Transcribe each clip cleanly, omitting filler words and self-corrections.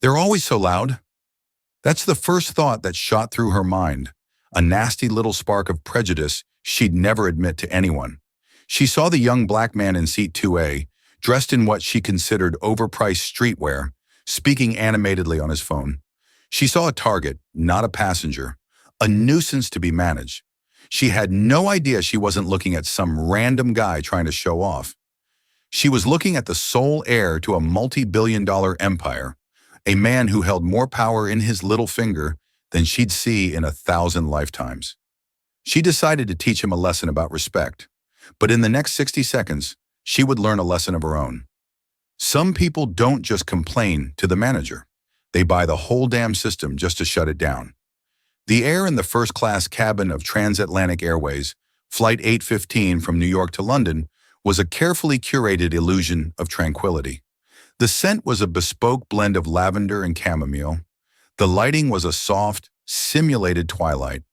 They're always so loud. That's the first thought that shot through her mind, a nasty little spark of prejudice she'd never admit to anyone. She saw the young black man in seat 2A, dressed in what she considered overpriced streetwear, speaking animatedly on his phone. She saw a target, not a passenger, a nuisance to be managed. She had no idea she wasn't looking at some random guy trying to show off. She was looking at the sole heir to a multi-billion-dollar empire, a man who held more power in his little finger than she'd see in 1,000 lifetimes. She decided to teach him a lesson about respect, but in the next 60 seconds, she would learn a lesson of her own. Some people don't just complain to the manager. They buy the whole damn system just to shut it down. The air in the first-class cabin of Transatlantic Airways, Flight 815 from New York to London, was a carefully curated illusion of tranquility. The scent was a bespoke blend of lavender and chamomile. The lighting was a soft, simulated twilight.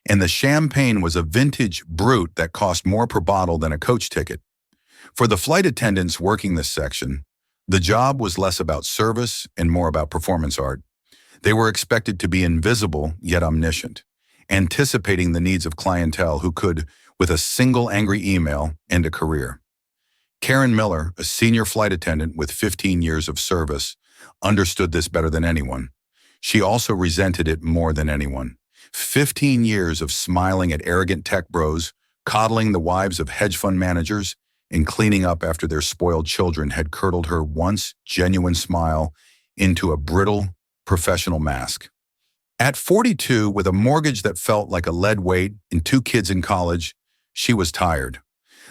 And the champagne was a vintage brut that cost more per bottle than a coach ticket. For the flight attendants working this section, the job was less about service and more about performance art. They were expected to be invisible yet omniscient, anticipating the needs of clientele who could, with a single angry email, end a career. Karen Miller, a senior flight attendant with 15 years of service, understood this better than anyone. She also resented it more than anyone. 15 years of smiling at arrogant tech bros, coddling the wives of hedge fund managers, and cleaning up after their spoiled children had curdled her once genuine smile into a brittle, professional mask. At 42, with a mortgage that felt like a lead weight and 2 kids in college, she was tired.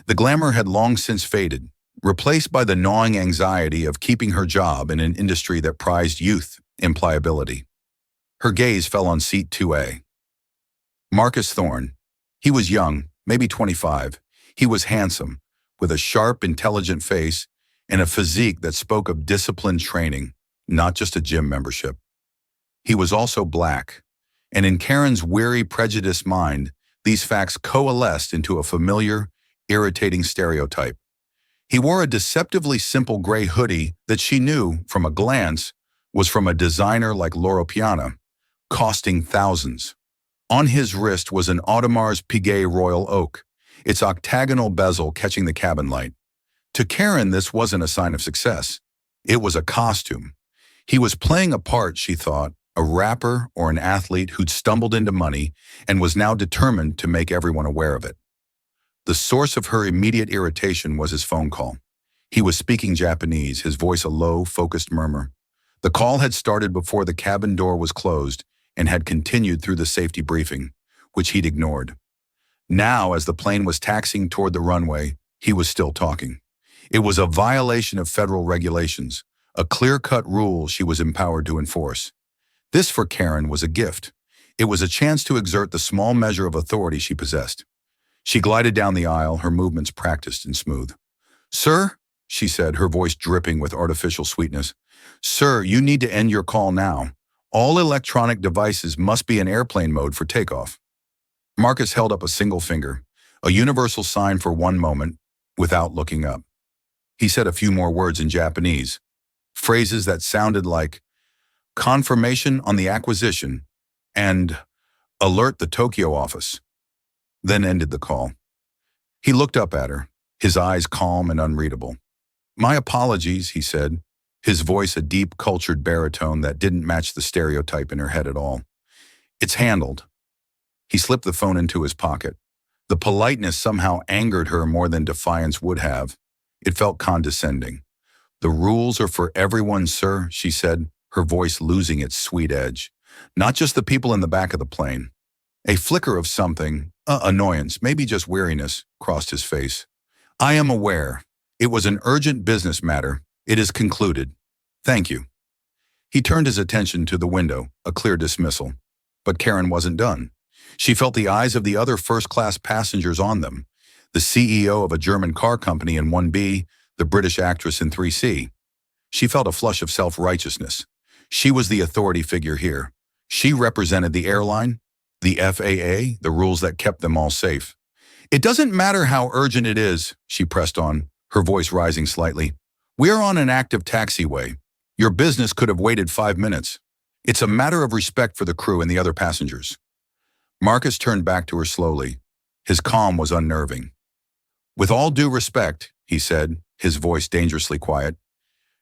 The glamour had long since faded, replaced by the gnawing anxiety of keeping her job in an industry that prized youth and pliability. Her gaze fell on seat 2A. Marcus Thorne. He was young, maybe 25. He was handsome, with a sharp, intelligent face and a physique that spoke of disciplined training, not just a gym membership. He was also black, and in Karen's weary, prejudiced mind, these facts coalesced into a familiar, irritating stereotype. He wore a deceptively simple gray hoodie that she knew, from a glance, was from a designer like Loro Piana, costing thousands. On his wrist was an Audemars Piguet Royal Oak, its octagonal bezel catching the cabin light. To Karen, this wasn't a sign of success. It was a costume. He was playing a part, she thought, a rapper or an athlete who'd stumbled into money and was now determined to make everyone aware of it. The source of her immediate irritation was his phone call. He was speaking Japanese, his voice a low, focused murmur. The call had started before the cabin door was closed and had continued through the safety briefing, which he'd ignored. Now, as the plane was taxiing toward the runway, he was still talking. It was a violation of federal regulations, a clear-cut rule she was empowered to enforce. This, for Karen, was a gift. It was a chance to exert the small measure of authority she possessed. She glided down the aisle, her movements practiced and smooth. "Sir," she said, her voice dripping with artificial sweetness. "Sir, you need to end your call now. All electronic devices must be in airplane mode for takeoff." Marcus held up a single finger, a universal sign for one moment, without looking up. He said a few more words in Japanese, phrases that sounded like "confirmation on the acquisition" and "alert the Tokyo office," then ended the call. He looked up at her, his eyes calm and unreadable. "My apologies," he said, his voice a deep, cultured baritone that didn't match the stereotype in her head at all. "It's handled." He slipped the phone into his pocket. The politeness somehow angered her more than defiance would have. It felt condescending. "The rules are for everyone, sir," she said, her voice losing its sweet edge. "Not just the people in the back of the plane." A flicker of something, annoyance, maybe just weariness, crossed his face. "I am aware. It was an urgent business matter. It is concluded. Thank you." He turned his attention to the window, a clear dismissal. But Karen wasn't done. She felt the eyes of the other first-class passengers on them, the CEO of a German car company in 1B, the British actress in 3C. She felt a flush of self-righteousness. She was the authority figure here. She represented the airline, the FAA, the rules that kept them all safe. "It doesn't matter how urgent it is," she pressed on, her voice rising slightly. "We are on an active taxiway. Your business could have waited 5 minutes. It's a matter of respect for the crew and the other passengers." Marcus turned back to her slowly. His calm was unnerving. "With all due respect," he said, his voice dangerously quiet,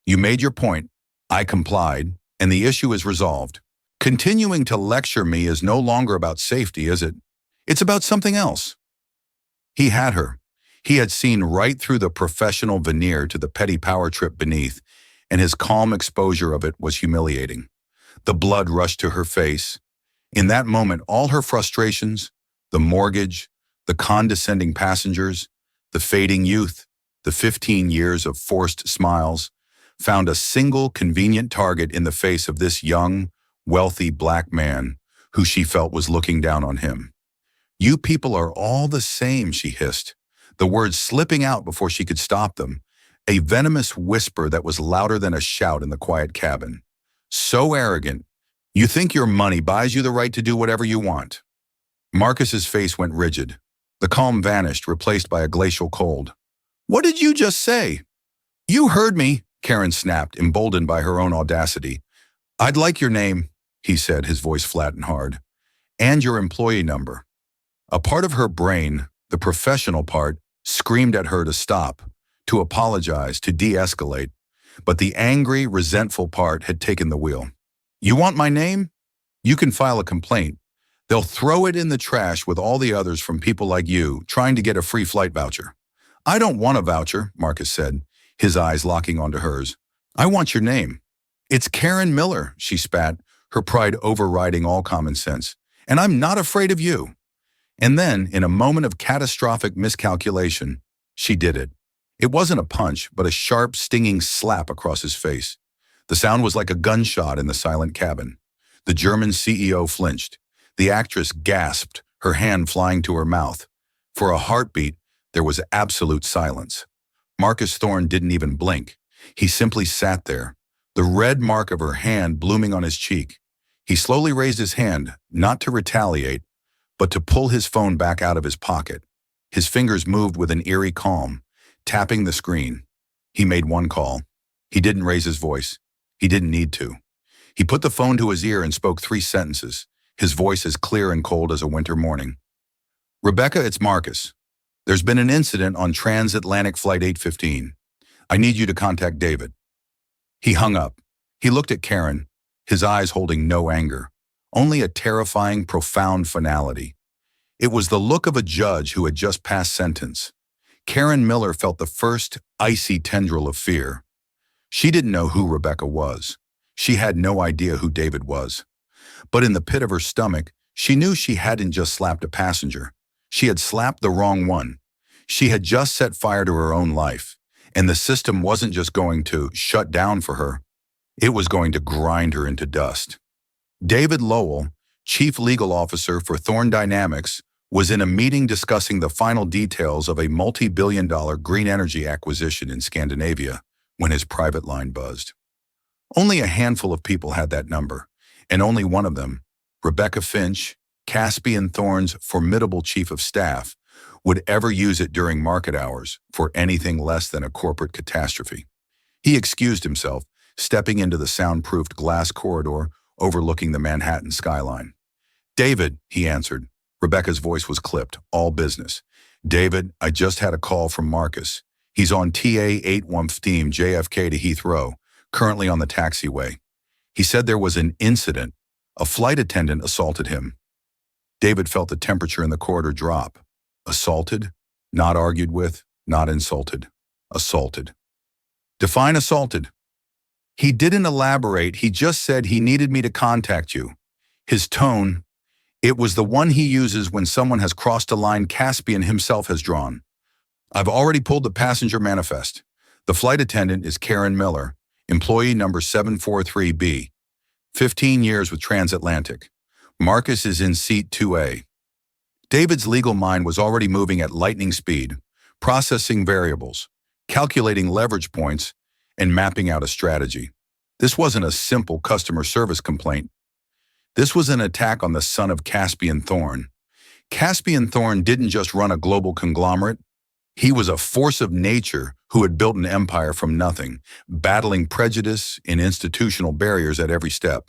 "you made your point. I complied, and the issue is resolved. Continuing to lecture me is no longer about safety, is it? It's about something else." He had her. He had seen right through the professional veneer to the petty power trip beneath, and his calm exposure of it was humiliating. The blood rushed to her face. In that moment, all her frustrations, the mortgage, the condescending passengers, the fading youth, the 15 years of forced smiles, found a single convenient target in the face of this young, wealthy black man who she felt was looking down on him. "You people are all the same," she hissed, the words slipping out before she could stop them, a venomous whisper that was louder than a shout in the quiet cabin. "So arrogant. You think your money buys you the right to do whatever you want." Marcus's face went rigid. The calm vanished, replaced by a glacial cold. "What did you just say?" "You heard me," Karen snapped, emboldened by her own audacity. "I'd like your name," he said, his voice flat and hard, "and your employee number." A part of her brain, the professional part, screamed at her to stop, to apologize, to de-escalate, but the angry, resentful part had taken the wheel. "You want my name? You can file a complaint. They'll throw it in the trash with all the others from people like you trying to get a free flight voucher." "I don't want a voucher," Marcus said, his eyes locking onto hers. "I want your name." "It's Karen Miller," she spat, her pride overriding all common sense. "And I'm not afraid of you." And then, in a moment of catastrophic miscalculation, she did it. It wasn't a punch, but a sharp, stinging slap across his face. The sound was like a gunshot in the silent cabin. The German CEO flinched. The actress gasped, her hand flying to her mouth. For a heartbeat, there was absolute silence. Marcus Thorne didn't even blink. He simply sat there, the red mark of her hand blooming on his cheek. He slowly raised his hand, not to retaliate, but to pull his phone back out of his pocket. His fingers moved with an eerie calm, tapping the screen. He made one call. He didn't raise his voice. He didn't need to. He put the phone to his ear and spoke 3 sentences, his voice as clear and cold as a winter morning. "Rebecca, it's Marcus. There's been an incident on transatlantic flight 815. I need you to contact David." He hung up. He looked at Karen, his eyes holding no anger, only a terrifying, profound finality. It was the look of a judge who had just passed sentence. Karen Miller felt the first icy tendril of fear. She didn't know who Rebecca was. She had no idea who David was. But in the pit of her stomach, she knew she hadn't just slapped a passenger. She had slapped the wrong one. She had just set fire to her own life, and the system wasn't just going to shut down for her. It was going to grind her into dust. David Lowell, Chief Legal Officer for Thorne Dynamics, was in a meeting discussing the final details of a multi-billion-dollar green energy acquisition in Scandinavia when his private line buzzed. Only a handful of people had that number, and only one of them, Rebecca Finch, Caspian Thorne's formidable chief of staff, would ever use it during market hours for anything less than a corporate catastrophe. He excused himself, stepping into the soundproofed glass corridor overlooking the Manhattan skyline. "David," he answered. Rebecca's voice was clipped, all business. "David, I just had a call from Marcus. He's on TA 815 JFK to Heathrow, currently on the taxiway. He said there was an incident. A flight attendant assaulted him." David felt the temperature in the corridor drop. Assaulted? Not argued with, not insulted. Assaulted. Define assaulted. "He didn't elaborate, he just said he needed me to contact you. His tone, it was the one he uses when someone has crossed a line Caspian himself has drawn. I've already pulled the passenger manifest. The flight attendant is Karen Miller, employee number 743B. 15 years with Transatlantic. Marcus is in seat 2A. David's legal mind was already moving at lightning speed, processing variables, calculating leverage points, and mapping out a strategy. This wasn't a simple customer service complaint. This was an attack on the son of Caspian Thorne. Caspian Thorne didn't just run a global conglomerate. He was a force of nature who had built an empire from nothing, battling prejudice and institutional barriers at every step.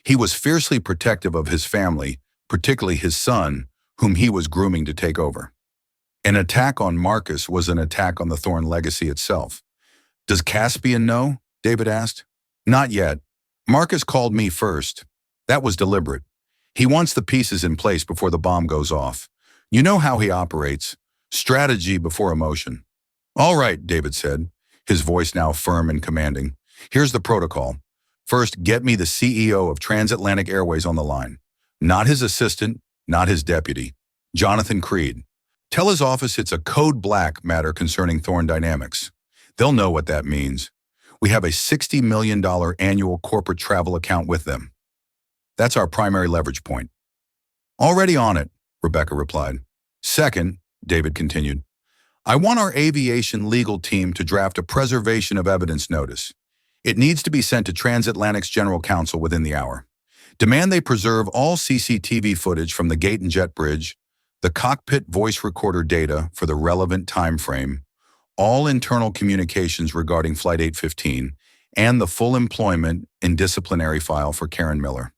He was fiercely protective of his family, particularly his son, whom he was grooming to take over. An attack on Marcus was an attack on the Thorne legacy itself. "Does Caspian know?" David asked. "Not yet. Marcus called me first. That was deliberate. He wants the pieces in place before the bomb goes off. You know how he operates. Strategy before emotion." "All right," David said, his voice now firm and commanding. "Here's the protocol. First, get me the CEO of Transatlantic Airways on the line. Not his assistant, not his deputy. Jonathan Creed. Tell his office it's a code black matter concerning Thorne Dynamics. They'll know what that means. We have a $60 million annual corporate travel account with them. That's our primary leverage point." "Already on it," Rebecca replied. "Second," David continued, "I want our aviation legal team to draft a preservation of evidence notice. It needs to be sent to Transatlantic's general counsel within the hour. Demand they preserve all CCTV footage from the gate and jet bridge, the cockpit voice recorder data for the relevant time frame, all internal communications regarding Flight 815, and the full employment and disciplinary file for Karen Miller.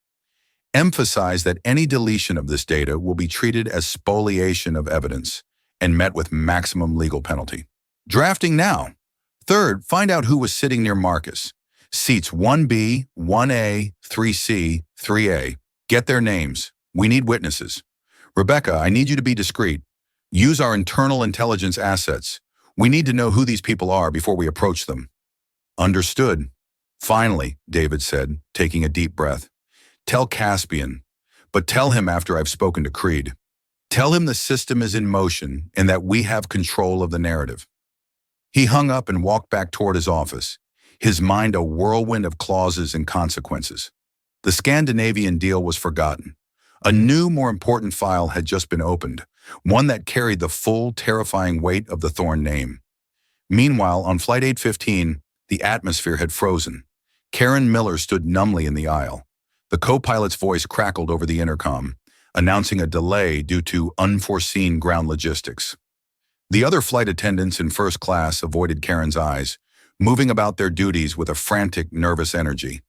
Emphasize that any deletion of this data will be treated as spoliation of evidence and met with maximum legal penalty. Drafting now. Third, find out who was sitting near Marcus. Seats 1B, 1A, 3C, 3A. Get their names. We need witnesses. Rebecca, I need you to be discreet. Use our internal intelligence assets. We need to know who these people are before we approach them." "Understood." "Finally," David said, taking a deep breath, "tell Caspian, but tell him after I've spoken to Creed. Tell him the system is in motion and that we have control of the narrative." He hung up and walked back toward his office, his mind a whirlwind of clauses and consequences. The Scandinavian deal was forgotten. A new, more important file had just been opened, one that carried the full, terrifying weight of the Thorne name. Meanwhile, on Flight 815, the atmosphere had frozen. Karen Miller stood numbly in the aisle. The co-pilot's voice crackled over the intercom, announcing a delay due to unforeseen ground logistics. The other flight attendants in first class avoided Karen's eyes, moving about their duties with a frantic, nervous energy.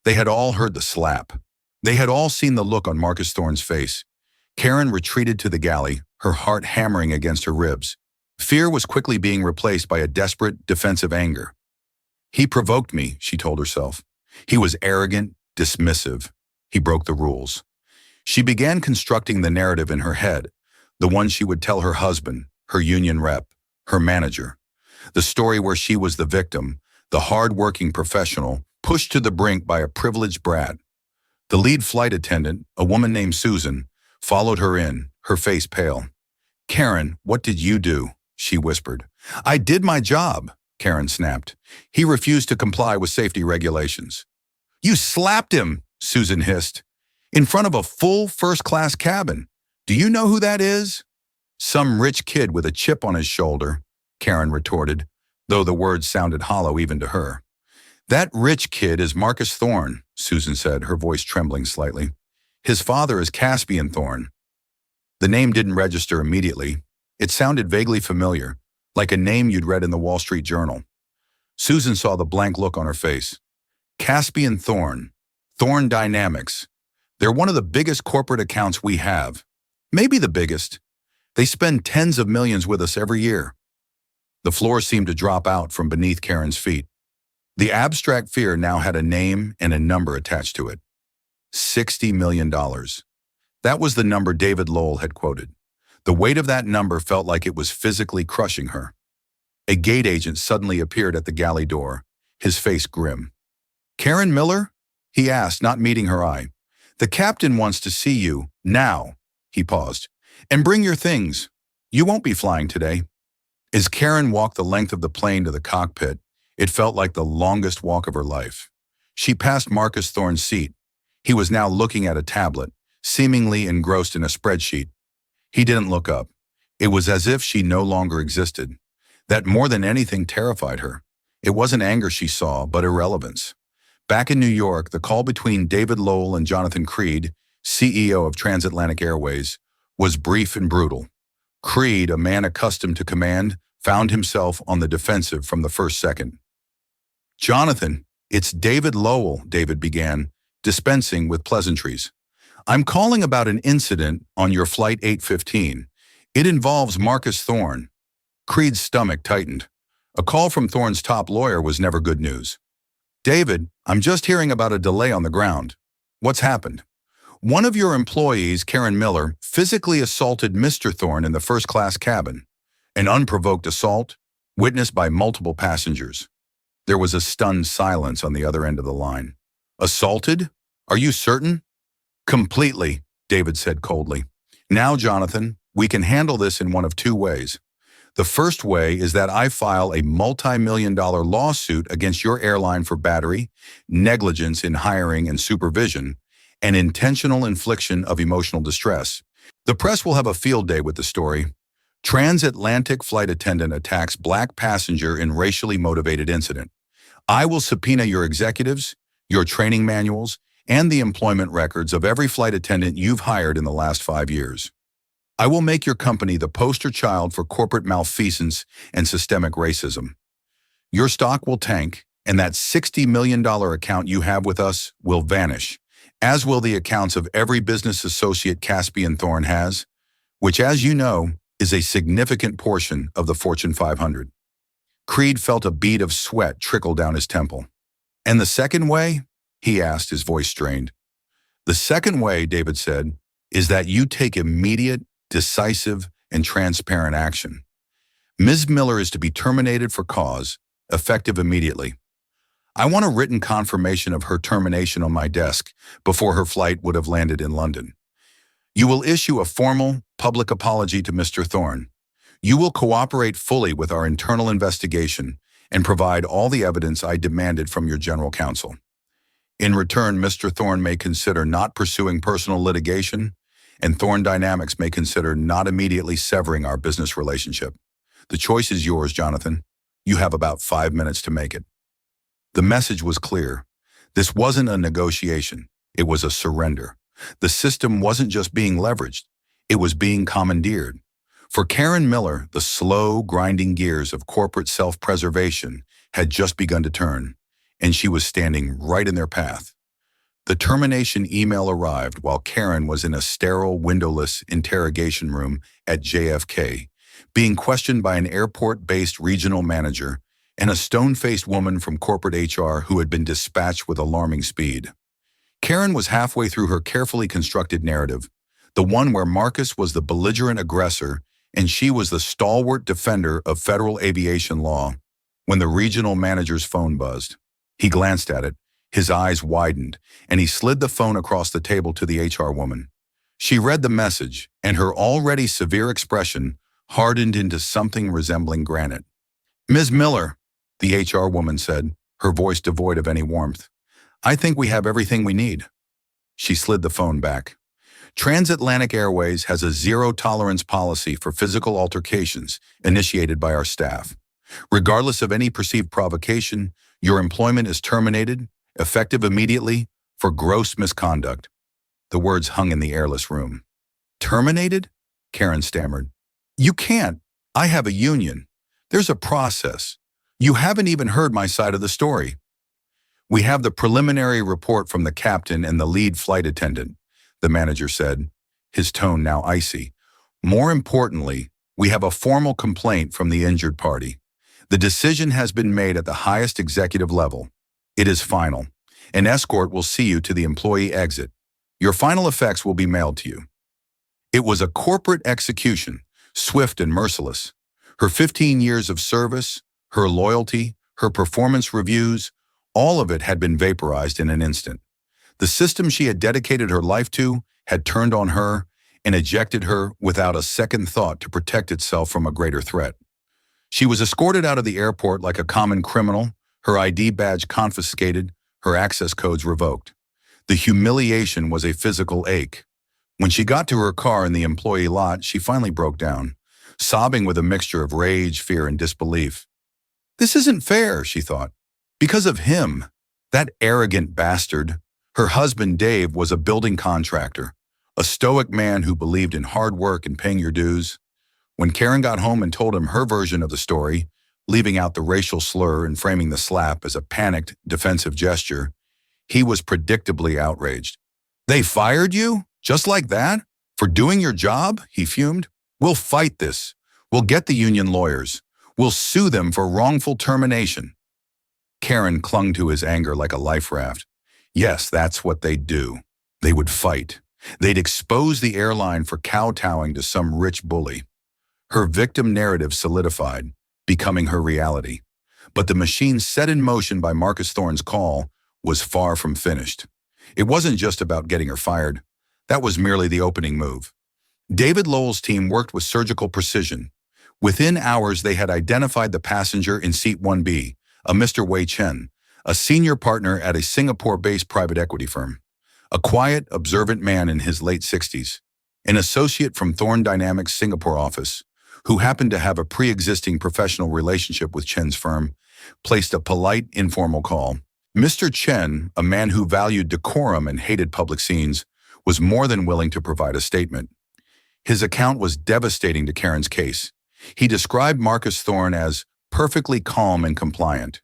They had all heard the slap. They had all seen the look on Marcus Thorne's face. Karen retreated to the galley, her heart hammering against her ribs. Fear was quickly being replaced by a desperate, defensive anger. "He provoked me," she told herself. "He was arrogant, dismissive. He broke the rules." She began constructing the narrative in her head, the one she would tell her husband, her union rep, her manager. The story where she was the victim, the hard-working professional, pushed to the brink by a privileged brat. The lead flight attendant, a woman named Susan, followed her in, her face pale. "Karen, what did you do?" she whispered. "I did my job," Karen snapped. "He refused to comply with safety regulations." "You slapped him," Susan hissed. "In front of a full first-class cabin. Do you know who that is?" "Some rich kid with a chip on his shoulder," Karen retorted, though the words sounded hollow even to her. "That rich kid is Marcus Thorne," Susan said, her voice trembling slightly. "His father is Caspian Thorne." The name didn't register immediately. It sounded vaguely familiar, like a name you'd read in the Wall Street Journal. Susan saw the blank look on her face. Caspian Thorne, Thorne Dynamics. They're one of the biggest corporate accounts we have. Maybe the biggest. They spend tens of millions with us every year. The floor seemed to drop out from beneath Karen's feet. The abstract fear now had a name and a number attached to it. $60 million. That was the number David Lowell had quoted. The weight of that number felt like it was physically crushing her. A gate agent suddenly appeared at the galley door, his face grim. "Karen Miller?" he asked, not meeting her eye. "The captain wants to see you, now." He paused. "And bring your things. You won't be flying today." As Karen walked the length of the plane to the cockpit, it felt like the longest walk of her life. She passed Marcus Thorne's seat. He was now looking at a tablet, seemingly engrossed in a spreadsheet. He didn't look up. It was as if she no longer existed. That more than anything terrified her. It wasn't anger she saw, but irrelevance. Back in New York, the call between David Lowell and Jonathan Creed, CEO of Transatlantic Airways, was brief and brutal. Creed, a man accustomed to command, found himself on the defensive from the first second. "Jonathan, it's David Lowell," David began, dispensing with pleasantries. "I'm calling about an incident on your Flight 815. It involves Marcus Thorne." Creed's stomach tightened. A call from Thorne's top lawyer was never good news. "David, I'm just hearing about a delay on the ground. What's happened?" "One of your employees, Karen Miller, physically assaulted Mr. Thorne in the first-class cabin. An unprovoked assault, witnessed by multiple passengers." There was a stunned silence on the other end of the line. "Assaulted? Are you certain?" "Completely," David said coldly. "Now, Jonathan, we can handle this in one of two ways. The first way is that I file a multi-million-dollar lawsuit against your airline for battery, negligence in hiring and supervision, and intentional infliction of emotional distress. The press will have a field day with the story. Transatlantic flight attendant attacks black passenger in racially motivated incident. I will subpoena your executives, your training manuals, and the employment records of every flight attendant you've hired in the last 5 years. I will make your company the poster child for corporate malfeasance and systemic racism. Your stock will tank, and that $60 million account you have with us will vanish, as will the accounts of every business associate Caspian Thorne has, which, as you know, is a significant portion of the Fortune 500. Creed felt a bead of sweat trickle down his temple. "And the second way?" he asked, his voice strained. "The second way," David said, "is that you take immediate, decisive, and transparent action. Ms. Miller is to be terminated for cause, effective immediately. I want a written confirmation of her termination on my desk before her flight would have landed in London. You will issue a formal, public apology to Mr. Thorne. You will cooperate fully with our internal investigation and provide all the evidence I demanded from your general counsel. In return, Mr. Thorne may consider not pursuing personal litigation, and Thorne Dynamics may consider not immediately severing our business relationship. The choice is yours, Jonathan. You have about 5 minutes to make it." The message was clear. This wasn't a negotiation. It was a surrender. The system wasn't just being leveraged. It was being commandeered. For Karen Miller, the slow, grinding gears of corporate self-preservation had just begun to turn, and she was standing right in their path. The termination email arrived while Karen was in a sterile, windowless interrogation room at JFK, being questioned by an airport-based regional manager and a stone-faced woman from corporate HR who had been dispatched with alarming speed. Karen was halfway through her carefully constructed narrative, the one where Marcus was the belligerent aggressor and she was the stalwart defender of federal aviation law, when the regional manager's phone buzzed. He glanced at it, his eyes widened, and he slid the phone across the table to the HR woman. She read the message, and her already severe expression hardened into something resembling granite. "Ms. Miller," the HR woman said, her voice devoid of any warmth, "I think we have everything we need." She slid the phone back. "Transatlantic Airways has a zero-tolerance policy for physical altercations initiated by our staff. Regardless of any perceived provocation, your employment is terminated, effective immediately, for gross misconduct." The words hung in the airless room. "Terminated?" Karen stammered. "You can't. I have a union. There's a process. You haven't even heard my side of the story." "We have the preliminary report from the captain and the lead flight attendant," the manager said, his tone now icy. "More importantly, we have a formal complaint from the injured party. The decision has been made at the highest executive level. It is final. An escort will see you to the employee exit. Your final effects will be mailed to you." It was a corporate execution, swift and merciless. Her 15 years of service, her loyalty, her performance reviews, all of it had been vaporized in an instant. The system she had dedicated her life to had turned on her and ejected her without a second thought to protect itself from a greater threat. She was escorted out of the airport like a common criminal, her ID badge confiscated, her access codes revoked. The humiliation was a physical ache. When she got to her car in the employee lot, she finally broke down, sobbing with a mixture of rage, fear, and disbelief. "This isn't fair," she thought. "Because of him, that arrogant bastard." Her husband, Dave, was a building contractor, a stoic man who believed in hard work and paying your dues. When Karen got home and told him her version of the story, leaving out the racial slur and framing the slap as a panicked, defensive gesture, he was predictably outraged. "They fired you? Just like that? For doing your job?" he fumed. "We'll fight this. We'll get the union lawyers. We'll sue them for wrongful termination." Karen clung to his anger like a life raft. Yes, that's what they'd do. They would fight. They'd expose the airline for kowtowing to some rich bully. Her victim narrative solidified, becoming her reality. But the machine set in motion by Marcus Thorne's call was far from finished. It wasn't just about getting her fired. That was merely the opening move. David Lowell's team worked with surgical precision. Within hours, they had identified the passenger in seat 1B, a Mr. Wei Chen, a senior partner at a Singapore-based private equity firm. A quiet, observant man in his late 60s. An associate from Thorne Dynamics' Singapore office, who happened to have a pre-existing professional relationship with Chen's firm, placed a polite, informal call. Mr. Chen, a man who valued decorum and hated public scenes, was more than willing to provide a statement. His account was devastating to Karen's case. He described Marcus Thorne as perfectly calm and compliant.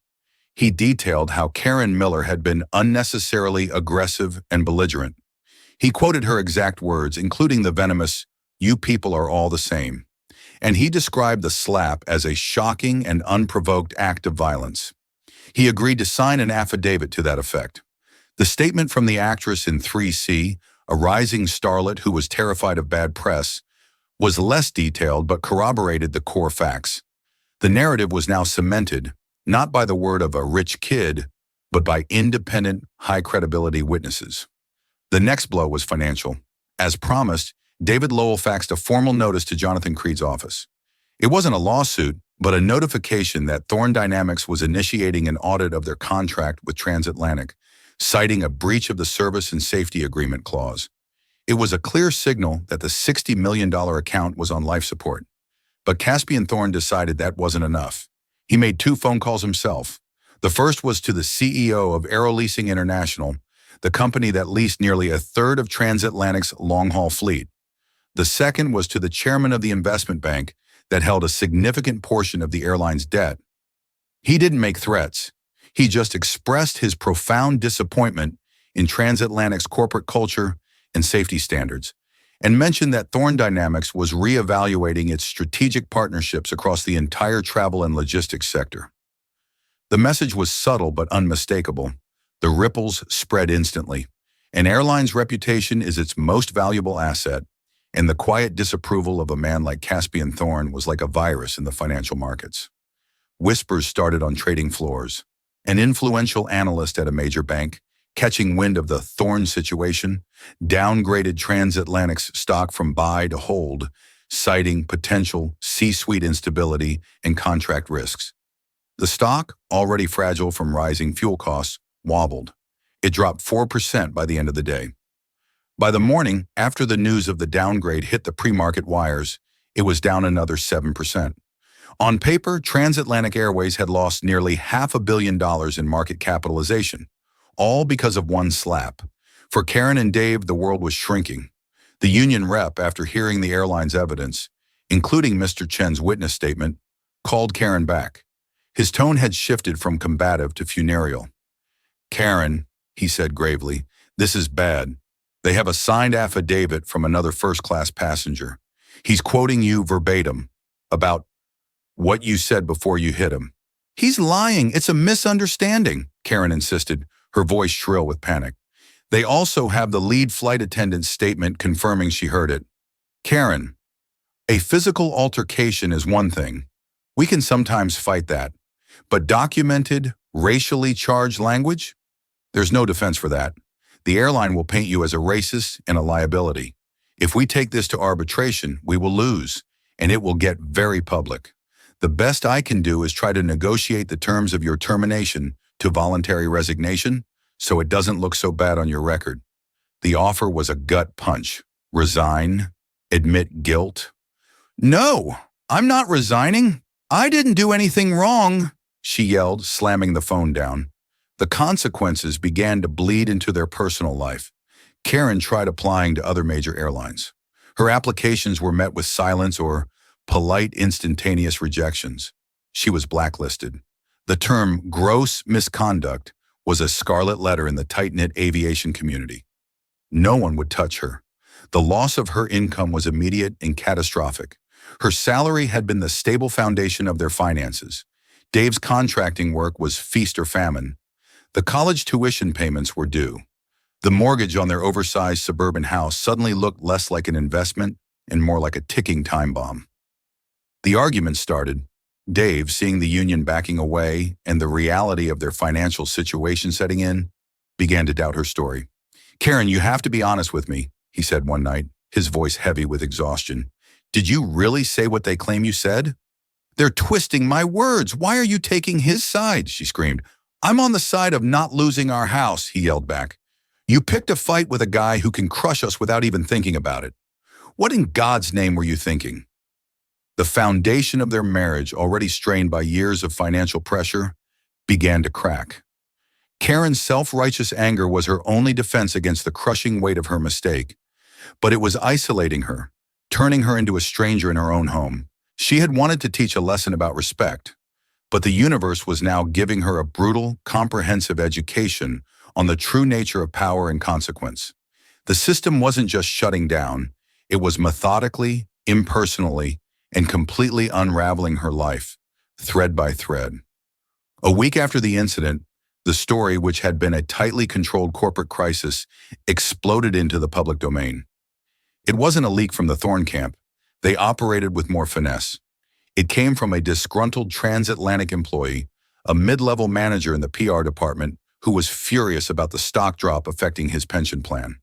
He detailed how Karen Miller had been unnecessarily aggressive and belligerent. He quoted her exact words, including the venomous, "You people are all the same." And he described the slap as a shocking and unprovoked act of violence. He agreed to sign an affidavit to that effect. The statement from the actress in 3C, a rising starlet who was terrified of bad press, was less detailed but corroborated the core facts. The narrative was now cemented, not by the word of a rich kid, but by independent, high-credibility witnesses. The next blow was financial. As promised, David Lowell faxed a formal notice to Jonathan Creed's office. It wasn't a lawsuit, but a notification that Thorne Dynamics was initiating an audit of their contract with Transatlantic, citing a breach of the Service and Safety Agreement clause. It was a clear signal that the $60 million account was on life support. But Caspian Thorne decided that wasn't enough. He made 2 phone calls himself. The first was to the CEO of Aero Leasing International, the company that leased nearly a third of Transatlantic's long-haul fleet. The second was to the chairman of the investment bank that held a significant portion of the airline's debt. He didn't make threats. He just expressed his profound disappointment in Transatlantic's corporate culture and safety standards, and mentioned that Thorne Dynamics was reevaluating its strategic partnerships across the entire travel and logistics sector. The message was subtle but unmistakable. The ripples spread instantly. An airline's reputation is its most valuable asset, and the quiet disapproval of a man like Caspian Thorne was like a virus in the financial markets. Whispers started on trading floors. An influential analyst at a major bank, catching wind of the Thorne situation, downgraded Transatlantic's stock from buy to hold, citing potential C-suite instability and contract risks. The stock, already fragile from rising fuel costs, wobbled. It dropped 4% by the end of the day. By the morning, after the news of the downgrade hit the pre-market wires, it was down another 7%. On paper, Transatlantic Airways had lost nearly $500 million in market capitalization, all because of one slap. For Karen and Dave, the world was shrinking. The union rep, after hearing the airline's evidence, including Mr. Chen's witness statement, called Karen back. His tone had shifted from combative to funereal. "Karen," he said gravely, "this is bad. They have a signed affidavit from another first-class passenger. He's quoting you verbatim about what you said before you hit him." "He's lying. It's a misunderstanding," Karen insisted, her voice shrill with panic. "They also have the lead flight attendant's statement confirming she heard it." "Karen, a physical altercation is one thing. We can sometimes fight that. But documented, racially charged language? There's no defense for that. The airline will paint you as a racist and a liability. If we take this to arbitration, we will lose, and it will get very public. The best I can do is try to negotiate the terms of your termination to voluntary resignation, so it doesn't look so bad on your record." The offer was a gut punch. Resign? Admit guilt? "No, I'm not resigning. I didn't do anything wrong," she yelled, slamming the phone down. The consequences began to bleed into their personal life. Karen tried applying to other major airlines. Her applications were met with silence or polite, instantaneous rejections. She was blacklisted. The term gross misconduct was a scarlet letter in the tight-knit aviation community. No one would touch her. The loss of her income was immediate and catastrophic. Her salary had been the stable foundation of their finances. Dave's contracting work was feast or famine. The college tuition payments were due. The mortgage on their oversized suburban house suddenly looked less like an investment and more like a ticking time bomb. The argument started. Dave, seeing the union backing away and the reality of their financial situation setting in, began to doubt her story. "Karen, you have to be honest with me," he said one night, his voice heavy with exhaustion. "Did you really say what they claim you said?" "They're twisting my words. Why are you taking his side?" she screamed. "I'm on the side of not losing our house," he yelled back. "You picked a fight with a guy who can crush us without even thinking about it. What in God's name were you thinking?" The foundation of their marriage, already strained by years of financial pressure, began to crack. Karen's self-righteous anger was her only defense against the crushing weight of her mistake. But it was isolating her, turning her into a stranger in her own home. She had wanted to teach a lesson about respect, but the universe was now giving her a brutal, comprehensive education on the true nature of power and consequence. The system wasn't just shutting down, it was methodically, impersonally, and completely unraveling her life, thread by thread. A week after the incident, the story, which had been a tightly controlled corporate crisis, exploded into the public domain. It wasn't a leak from the Thorne camp. They operated with more finesse. It came from a disgruntled transatlantic employee, a mid-level manager in the PR department who was furious about the stock drop affecting his pension plan.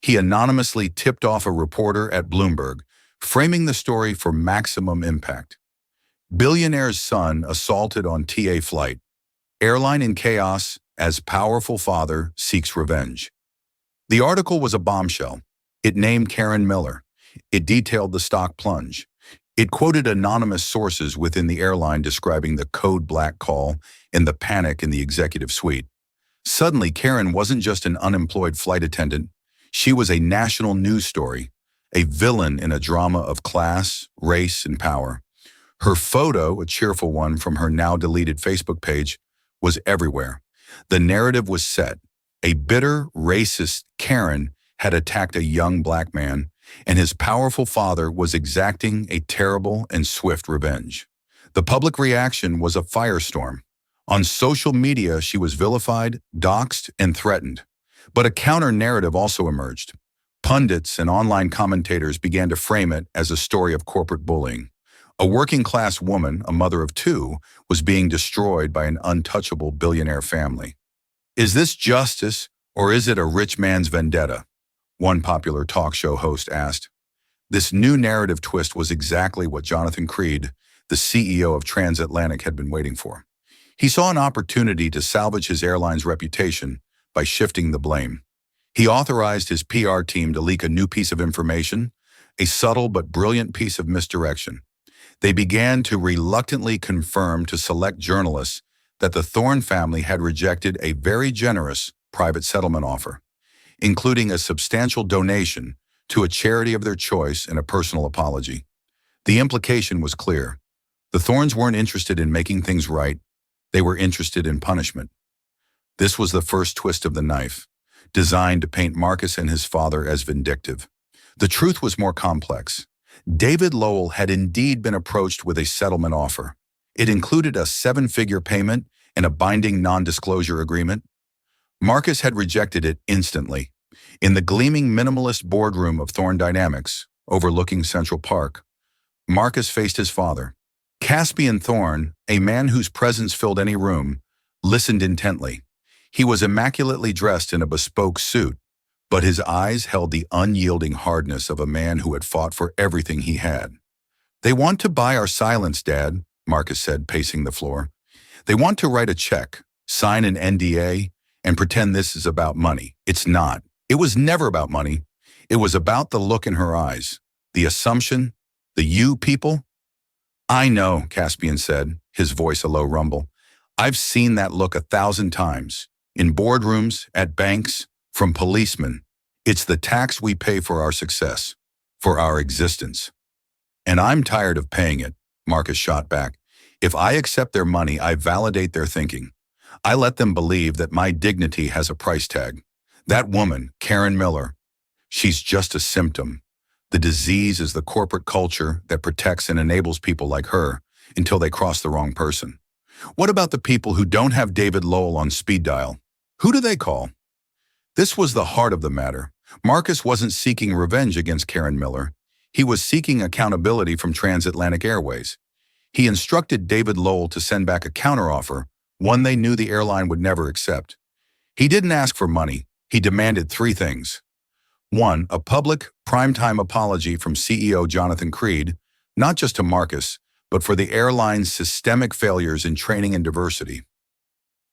He anonymously tipped off a reporter at Bloomberg, framing the story for maximum impact. Billionaire's son assaulted on TA flight. Airline in chaos as powerful father seeks revenge. The article was a bombshell. It named Karen Miller. It detailed the stock plunge. It quoted anonymous sources within the airline describing the code black call and the panic in the executive suite. Suddenly, Karen wasn't just an unemployed flight attendant. She was a national news story, a villain in a drama of class, race, and power. Her photo, a cheerful one from her now-deleted Facebook page, was everywhere. The narrative was set. A bitter, racist Karen had attacked a young black man, and his powerful father was exacting a terrible and swift revenge. The public reaction was a firestorm. On social media, she was vilified, doxxed, and threatened. But a counter-narrative also emerged. Pundits and online commentators began to frame it as a story of corporate bullying. A working-class woman, a mother of two, was being destroyed by an untouchable billionaire family. "Is this justice, or is it a rich man's vendetta?" one popular talk show host asked. This new narrative twist was exactly what Jonathan Creed, the CEO of Transatlantic, had been waiting for. He saw an opportunity to salvage his airline's reputation by shifting the blame. He authorized his PR team to leak a new piece of information, a subtle but brilliant piece of misdirection. They began to reluctantly confirm to select journalists that the Thorne family had rejected a very generous private settlement offer, including a substantial donation to a charity of their choice and a personal apology. The implication was clear. The Thornes weren't interested in making things right. They were interested in punishment. This was the first twist of the knife, designed to paint Marcus and his father as vindictive. The truth was more complex. David Lowell had indeed been approached with a settlement offer. It included a seven-figure payment and a binding non-disclosure agreement. Marcus had rejected it instantly. In the gleaming minimalist boardroom of Thorne Dynamics, overlooking Central Park, Marcus faced his father. Caspian Thorne, a man whose presence filled any room, listened intently. He was immaculately dressed in a bespoke suit, but his eyes held the unyielding hardness of a man who had fought for everything he had. "They want to buy our silence, Dad," Marcus said, pacing the floor. "They want to write a check, sign an NDA, and pretend this is about money. It's not. It was never about money. It was about the look in her eyes, the assumption, the you people." "I know," Caspian said, his voice a low rumble. "I've seen that look 1,000 times. In boardrooms, at banks, from policemen. It's the tax we pay for our success, for our existence." And I'm tired of paying it, Marcus shot back. If I accept their money, I validate their thinking. I let them believe that my dignity has a price tag. That woman, Karen Miller, she's just a symptom. The disease is the corporate culture that protects and enables people like her until they cross the wrong person. What about the people who don't have David Lowell on speed dial? Who do they call? This was the heart of the matter. Marcus wasn't seeking revenge against Karen Miller. He was seeking accountability from Transatlantic Airways. He instructed David Lowell to send back a counteroffer, one they knew the airline would never accept. He didn't ask for money. He demanded three things. One, a public, primetime apology from CEO Jonathan Creed, not just to Marcus, but for the airline's systemic failures in training and diversity.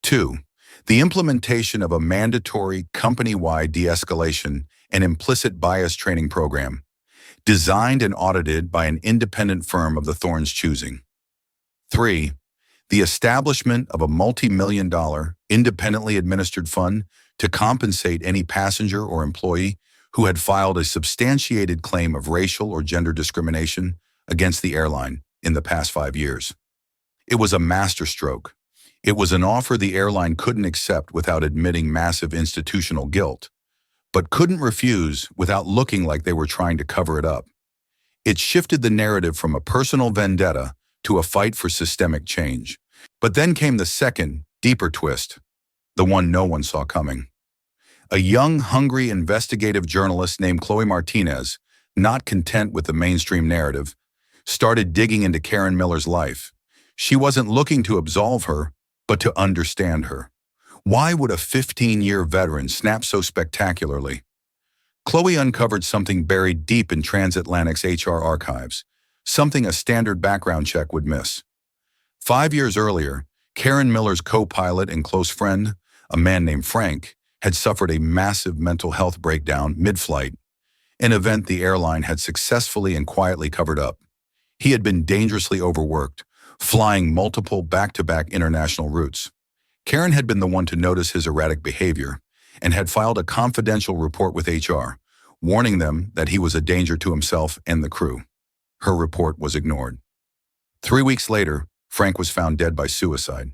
Two, the implementation of a mandatory company-wide de-escalation and implicit bias training program, designed and audited by an independent firm of the Thorns' choosing. Three, the establishment of a multi-million-dollar, independently administered fund to compensate any passenger or employee who had filed a substantiated claim of racial or gender discrimination against the airline in the past 5 years. It was a masterstroke. It was an offer the airline couldn't accept without admitting massive institutional guilt, but couldn't refuse without looking like they were trying to cover it up. It shifted the narrative from a personal vendetta to a fight for systemic change. But then came the second, deeper twist, the one no one saw coming. A young, hungry, investigative journalist named Chloe Martinez, not content with the mainstream narrative, started digging into Karen Miller's life. She wasn't looking to absolve her, but to understand her. Why would a 15-year veteran snap so spectacularly? Chloe uncovered something buried deep in Transatlantic's HR archives, something a standard background check would miss. 5 years earlier, Karen Miller's co-pilot and close friend, a man named Frank, had suffered a massive mental health breakdown mid-flight, an event the airline had successfully and quietly covered up. He had been dangerously overworked, flying multiple back-to-back international routes. Karen had been the one to notice his erratic behavior and had filed a confidential report with HR, warning them that he was a danger to himself and the crew. Her report was ignored. 3 weeks later, Frank was found dead by suicide.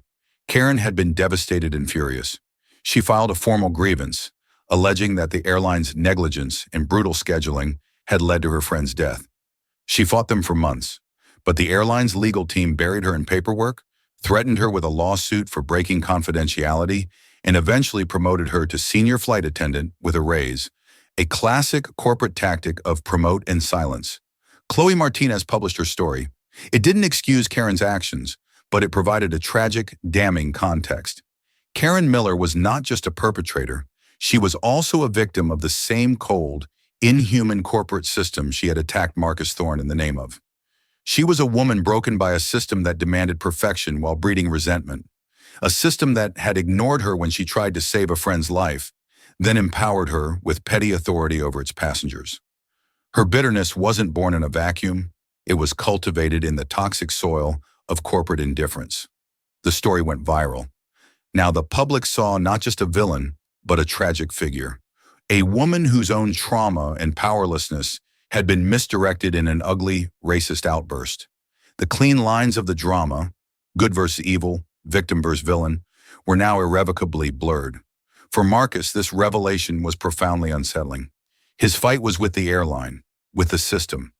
Karen had been devastated and furious. She filed a formal grievance, alleging that the airline's negligence and brutal scheduling had led to her friend's death. She fought them for months, but the airline's legal team buried her in paperwork, threatened her with a lawsuit for breaking confidentiality, and eventually promoted her to senior flight attendant with a raise, a classic corporate tactic of promote and silence. Chloe Martinez published her story. It didn't excuse Karen's actions, but it provided a tragic, damning context. Karen Miller was not just a perpetrator. She was also a victim of the same cold, inhuman corporate system she had attacked Marcus Thorne in the name of. She was a woman broken by a system that demanded perfection while breeding resentment, a system that had ignored her when she tried to save a friend's life, then empowered her with petty authority over its passengers. Her bitterness wasn't born in a vacuum. It was cultivated in the toxic soil of corporate indifference. The story went viral. Now the public saw not just a villain, but a tragic figure. A woman whose own trauma and powerlessness had been misdirected in an ugly, racist outburst. The clean lines of the drama, good versus evil, victim versus villain, were now irrevocably blurred. For Marcus, this revelation was profoundly unsettling. His fight was with the airline, with the system.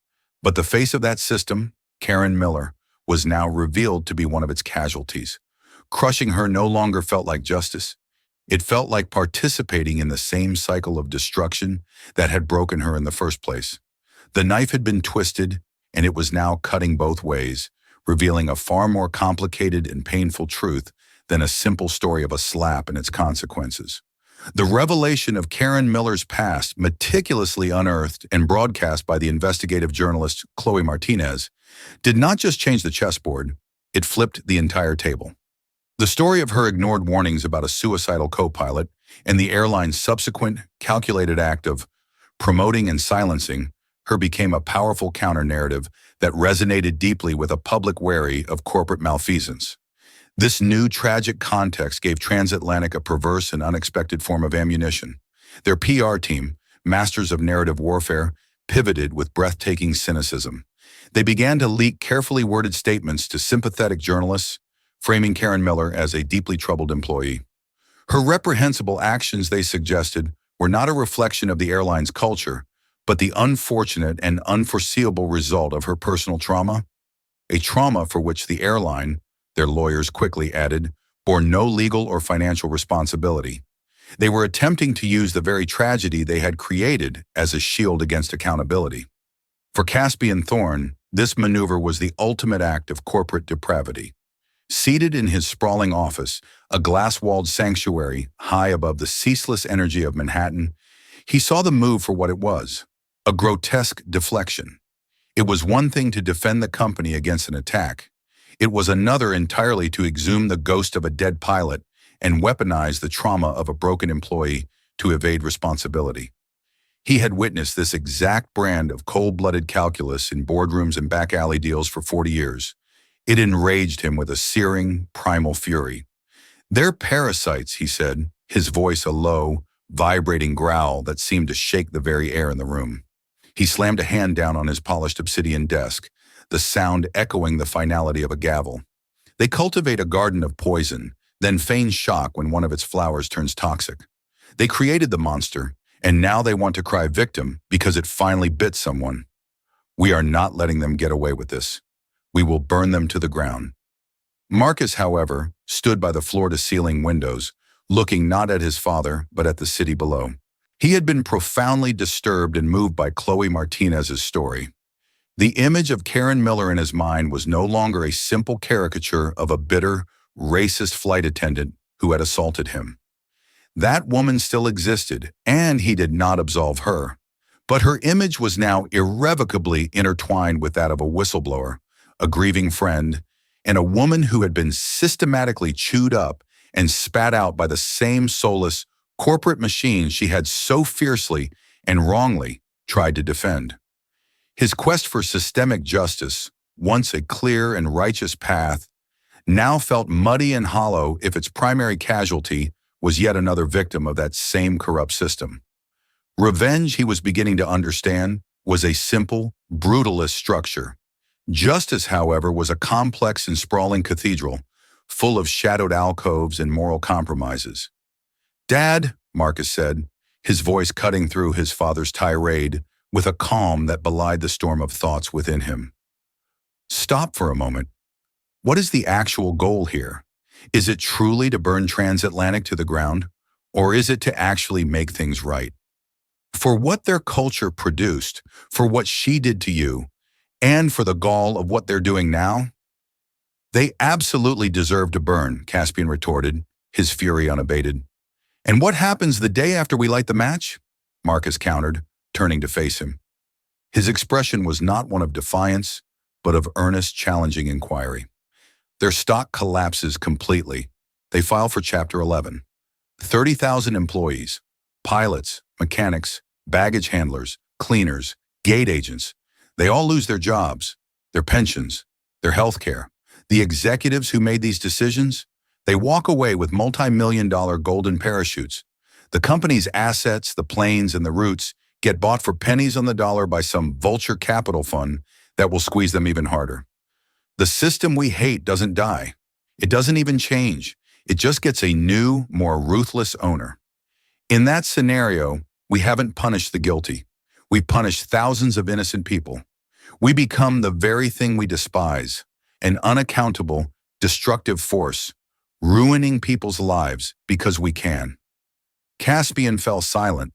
But the face of that system, Karen Miller, was now revealed to be one of its casualties. Crushing her no longer felt like justice. It felt like participating in the same cycle of destruction that had broken her in the first place. The knife had been twisted, and it was now cutting both ways, revealing a far more complicated and painful truth than a simple story of a slap and its consequences. The revelation of Karen Miller's past, meticulously unearthed and broadcast by the investigative journalist Chloe Martinez, did not just change the chessboard, it flipped the entire table. The story of her ignored warnings about a suicidal co-pilot and the airline's subsequent calculated act of promoting and silencing her became a powerful counter-narrative that resonated deeply with a public wary of corporate malfeasance. This new tragic context gave Transatlantic a perverse and unexpected form of ammunition. Their PR team, masters of narrative warfare, pivoted with breathtaking cynicism. They began to leak carefully worded statements to sympathetic journalists, framing Karen Miller as a deeply troubled employee. Her reprehensible actions, they suggested, were not a reflection of the airline's culture, but the unfortunate and unforeseeable result of her personal trauma, a trauma for which the airline, their lawyers quickly added, bore no legal or financial responsibility. They were attempting to use the very tragedy they had created as a shield against accountability. For Caspian Thorne, this maneuver was the ultimate act of corporate depravity. Seated in his sprawling office, a glass-walled sanctuary high above the ceaseless energy of Manhattan, he saw the move for what it was, a grotesque deflection. It was one thing to defend the company against an attack. It was another entirely to exhume the ghost of a dead pilot and weaponize the trauma of a broken employee to evade responsibility. He had witnessed this exact brand of cold-blooded calculus in boardrooms and back-alley deals for 40 years. It enraged him with a searing, primal fury. "They're parasites," he said, his voice a low, vibrating growl that seemed to shake the very air in the room. He slammed a hand down on his polished obsidian desk, the sound echoing the finality of a gavel. "They cultivate a garden of poison, then feign shock when one of its flowers turns toxic. They created the monster, and now they want to cry victim because it finally bit someone. We are not letting them get away with this. We will burn them to the ground." Marcus, however, stood by the floor-to-ceiling windows, looking not at his father, but at the city below. He had been profoundly disturbed and moved by Chloe Martinez's story. The image of Karen Miller in his mind was no longer a simple caricature of a bitter, racist flight attendant who had assaulted him. That woman still existed, and he did not absolve her. But her image was now irrevocably intertwined with that of a whistleblower, a grieving friend, and a woman who had been systematically chewed up and spat out by the same soulless corporate machine she had so fiercely and wrongly tried to defend. His quest for systemic justice, once a clear and righteous path, now felt muddy and hollow if its primary casualty was yet another victim of that same corrupt system. Revenge, he was beginning to understand, was a simple, brutalist structure. Justice, however, was a complex and sprawling cathedral, full of shadowed alcoves and moral compromises. "Dad," Marcus said, his voice cutting through his father's tirade with a calm that belied the storm of thoughts within him. "Stop for a moment. What is the actual goal here? Is it truly to burn transatlantic to the ground, or is it to actually make things right? For what their culture produced, for what she did to you, and for the gall of what they're doing now?" "They absolutely deserve to burn," Caspian retorted, his fury unabated. "And what happens the day after we light the match?" Marcus countered, turning to face him. His expression was not one of defiance, but of earnest, challenging inquiry. "Their stock collapses completely. They file for Chapter 11. 30,000 employees, pilots, mechanics, baggage handlers, cleaners, gate agents. They all lose their jobs, their pensions, their health care. The executives who made these decisions, they walk away with multi-million-dollar golden parachutes. The company's assets, the planes, and the routes get bought for pennies on the dollar by some vulture capital fund that will squeeze them even harder. The system we hate doesn't die. It doesn't even change. It just gets a new, more ruthless owner. In that scenario, we haven't punished the guilty. We punish thousands of innocent people. We become the very thing we despise, an unaccountable, destructive force, ruining people's lives because we can." Caspian fell silent,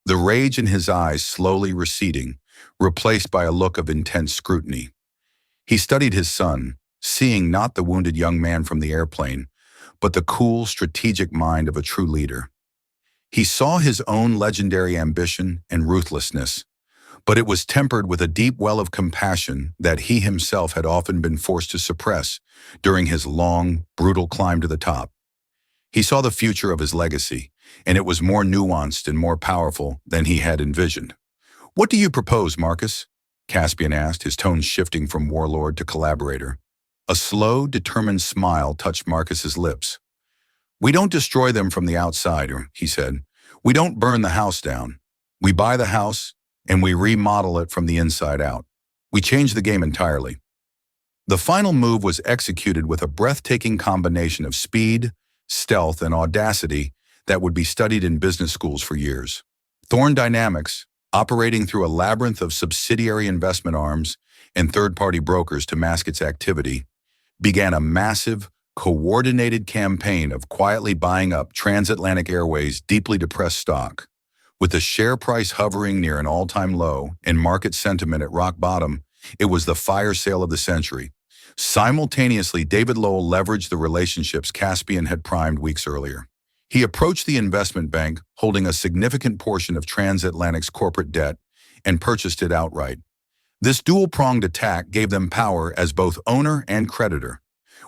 the rage in his eyes slowly receding, replaced by a look of intense scrutiny. He studied his son, seeing not the wounded young man from the airplane, but the cool, strategic mind of a true leader. He saw his own legendary ambition and ruthlessness, but it was tempered with a deep well of compassion that he himself had often been forced to suppress during his long, brutal climb to the top. He saw the future of his legacy, and it was more nuanced and more powerful than he had envisioned. "What do you propose, Marcus?" Caspian asked, his tone shifting from warlord to collaborator. A slow, determined smile touched Marcus's lips. "We don't destroy them from the outside," he said. "We don't burn the house down. We buy the house, and we remodel it from the inside out. We changed the game entirely. The final move was executed with a breathtaking combination of speed, stealth, and audacity that would be studied in business schools for years. Thorn Dynamics, operating through a labyrinth of subsidiary investment arms and third-party brokers to mask its activity, began a massive, coordinated campaign of quietly buying up Transatlantic Airways' deeply depressed stock. With the share price hovering near an all-time low and market sentiment at rock bottom, it was the fire sale of the century. Simultaneously, David Lowell leveraged the relationships Caspian had primed weeks earlier. He approached the investment bank, holding a significant portion of Transatlantic's corporate debt, and purchased it outright. This dual-pronged attack gave them power as both owner and creditor.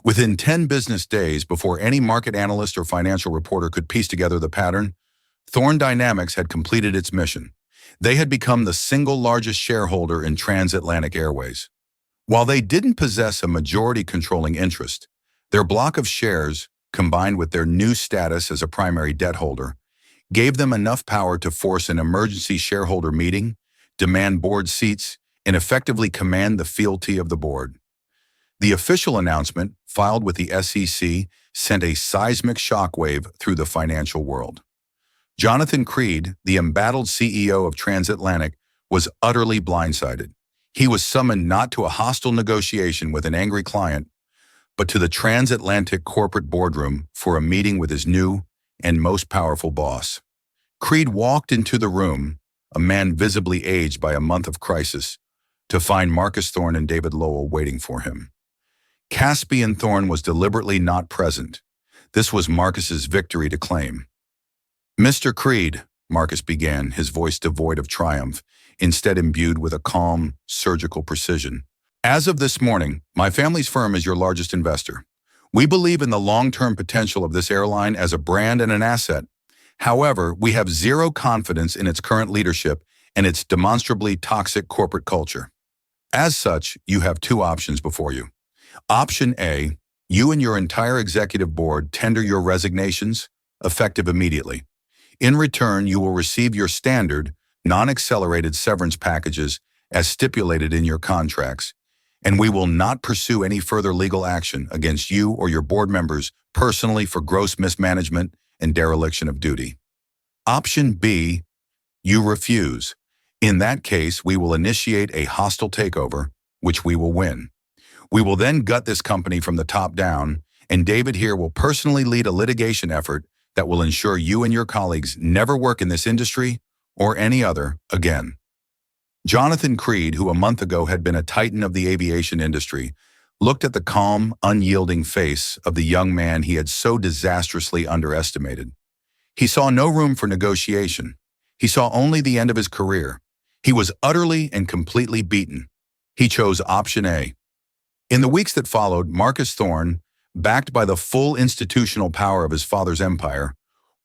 Within 10 business days, before any market analyst or financial reporter could piece together the pattern, Thorn Dynamics had completed its mission. They had become the single largest shareholder in Transatlantic Airways. While they didn't possess a majority controlling interest, their block of shares, combined with their new status as a primary debt holder, gave them enough power to force an emergency shareholder meeting, demand board seats, and effectively command the fealty of the board. The official announcement, filed with the SEC, sent a seismic shockwave through the financial world. Jonathan Creed, the embattled CEO of Transatlantic, was utterly blindsided. He was summoned not to a hostile negotiation with an angry client, but to the Transatlantic corporate boardroom for a meeting with his new and most powerful boss. Creed walked into the room, a man visibly aged by a month of crisis, to find Marcus Thorne and David Lowell waiting for him. Caspian Thorne was deliberately not present. This was Marcus's victory to claim. "Mr. Creed," Marcus began, his voice devoid of triumph, instead imbued with a calm, surgical precision. "As of this morning, my family's firm is your largest investor. We believe in the long-term potential of this airline as a brand and an asset. However, we have zero confidence in its current leadership and its demonstrably toxic corporate culture. As such, you have two options before you. Option A, you and your entire executive board tender your resignations, effective immediately. In return, you will receive your standard, non-accelerated severance packages as stipulated in your contracts, and we will not pursue any further legal action against you or your board members personally for gross mismanagement and dereliction of duty. Option B, you refuse. In that case, we will initiate a hostile takeover, which we will win. We will then gut this company from the top down, and David here will personally lead a litigation effort that will ensure you and your colleagues never work in this industry or any other again." Jonathan Creed, who a month ago had been a titan of the aviation industry, looked at the calm, unyielding face of the young man he had so disastrously underestimated. He saw no room for negotiation. He saw only the end of his career. He was utterly and completely beaten. He chose option A. In the weeks that followed, Marcus Thorne, backed by the full institutional power of his father's empire,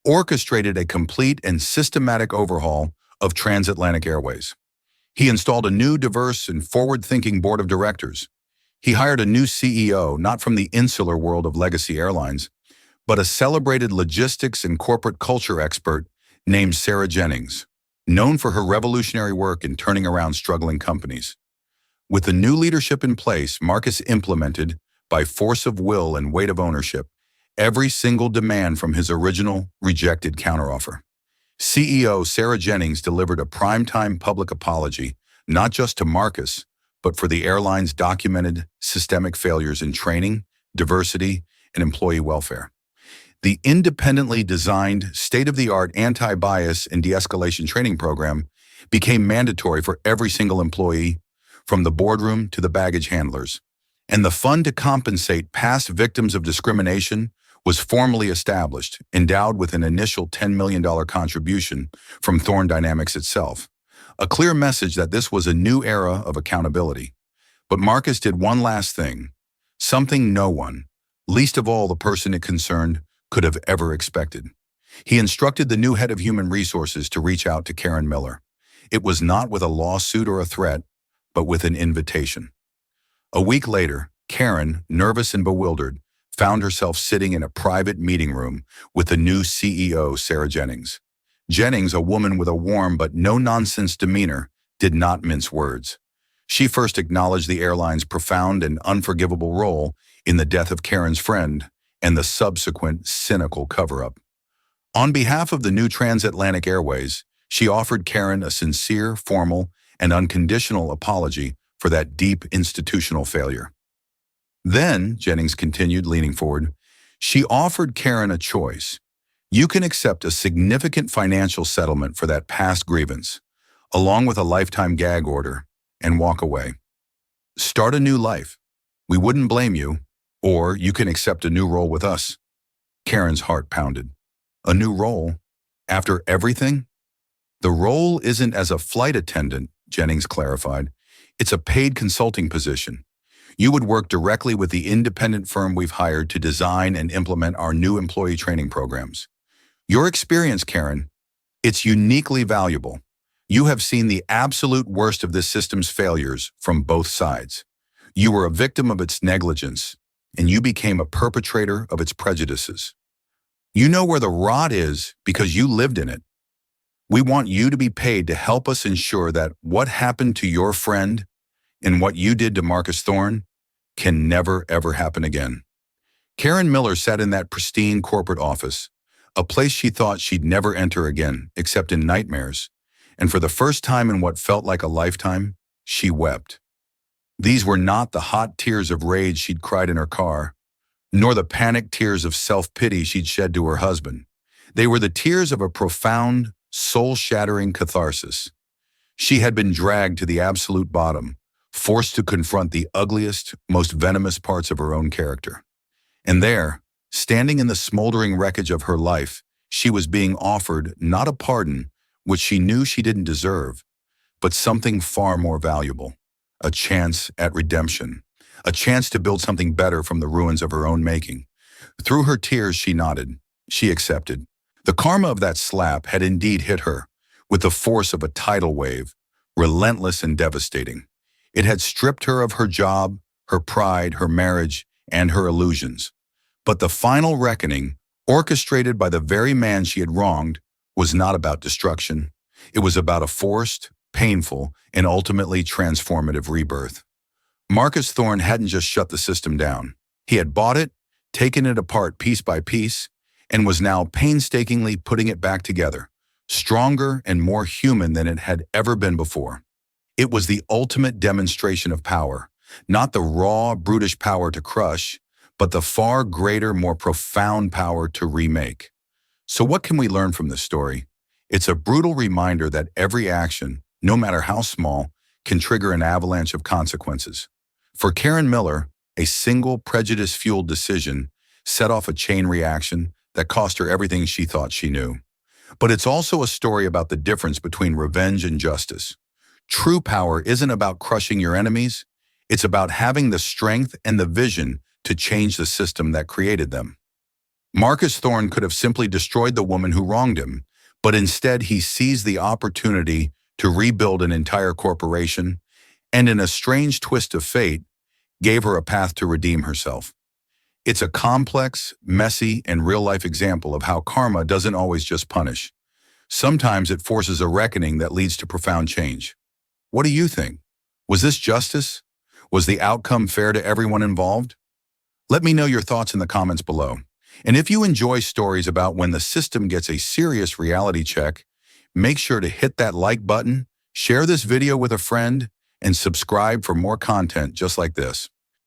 orchestrated a complete and systematic overhaul of Transatlantic Airways. He installed a new, diverse, and forward-thinking board of directors. He hired a new CEO, not from the insular world of legacy airlines, but a celebrated logistics and corporate culture expert named Sarah Jennings, known for her revolutionary work in turning around struggling companies. With the new leadership in place, Marcus implemented, by force of will and weight of ownership, every single demand from his original, rejected counteroffer. CEO Sarah Jennings delivered a primetime public apology, not just to Marcus, but for the airline's documented systemic failures in training, diversity, and employee welfare. The independently designed, state-of-the-art anti-bias and de-escalation training program became mandatory for every single employee, from the boardroom to the baggage handlers. And the fund to compensate past victims of discrimination was formally established, endowed with an initial $10 million contribution from Thorn Dynamics itself. A clear message that this was a new era of accountability. But Marcus did one last thing, something no one, least of all the person it concerned, could have ever expected. He instructed the new head of human resources to reach out to Karen Miller. It was not with a lawsuit or a threat, but with an invitation. A week later, Karen, nervous and bewildered, found herself sitting in a private meeting room with the new CEO, Sarah Jennings. Jennings, a woman with a warm but no-nonsense demeanor, did not mince words. She first acknowledged the airline's profound and unforgivable role in the death of Karen's friend and the subsequent cynical cover-up. On behalf of the new transatlantic airways, she offered Karen a sincere, formal, and unconditional apology for that deep institutional failure. Then, Jennings continued, leaning forward, she offered Karen a choice. You can accept a significant financial settlement for that past grievance, along with a lifetime gag order, and walk away. Start a new life. We wouldn't blame you, or you can accept a new role with us. Karen's heart pounded. A new role? After everything? The role isn't as a flight attendant, Jennings clarified. It's a paid consulting position. You would work directly with the independent firm we've hired to design and implement our new employee training programs. Your experience, Karen, it's uniquely valuable. You have seen the absolute worst of this system's failures from both sides. You were a victim of its negligence, and you became a perpetrator of its prejudices. You know where the rot is because you lived in it. We want you to be paid to help us ensure that what happened to your friend and what you did to Marcus Thorne can never, ever happen again. Karen Miller sat in that pristine corporate office, a place she thought she'd never enter again, except in nightmares, and for the first time in what felt like a lifetime, she wept. These were not the hot tears of rage she'd cried in her car, nor the panicked tears of self-pity she'd shed to her husband. They were the tears of a profound, soul-shattering catharsis. She had been dragged to the absolute bottom, forced to confront the ugliest, most venomous parts of her own character. And there, standing in the smoldering wreckage of her life, she was being offered not a pardon, which she knew she didn't deserve, but something far more valuable, a chance at redemption, a chance to build something better from the ruins of her own making. Through her tears, she nodded. She accepted. The karma of that slap had indeed hit her, with the force of a tidal wave, relentless and devastating. It had stripped her of her job, her pride, her marriage, and her illusions. But the final reckoning, orchestrated by the very man she had wronged, was not about destruction. It was about a forced, painful, and ultimately transformative rebirth. Marcus Thorne hadn't just shut the system down. He had bought it, taken it apart piece by piece, and was now painstakingly putting it back together, stronger and more human than it had ever been before. It was the ultimate demonstration of power, not the raw, brutish power to crush, but the far greater, more profound power to remake. So what can we learn from this story? It's a brutal reminder that every action, no matter how small, can trigger an avalanche of consequences. For Karen Miller, a single prejudice-fueled decision set off a chain reaction that cost her everything she thought she knew. But it's also a story about the difference between revenge and justice. True power isn't about crushing your enemies. It's about having the strength and the vision to change the system that created them. Marcus Thorne could have simply destroyed the woman who wronged him, but instead he seized the opportunity to rebuild an entire corporation, and in a strange twist of fate, gave her a path to redeem herself. It's a complex, messy, and real-life example of how karma doesn't always just punish. Sometimes it forces a reckoning that leads to profound change. What do you think? Was this justice? Was the outcome fair to everyone involved? Let me know your thoughts in the comments below. And if you enjoy stories about when the system gets a serious reality check, make sure to hit that like button, share this video with a friend, and subscribe for more content just like this.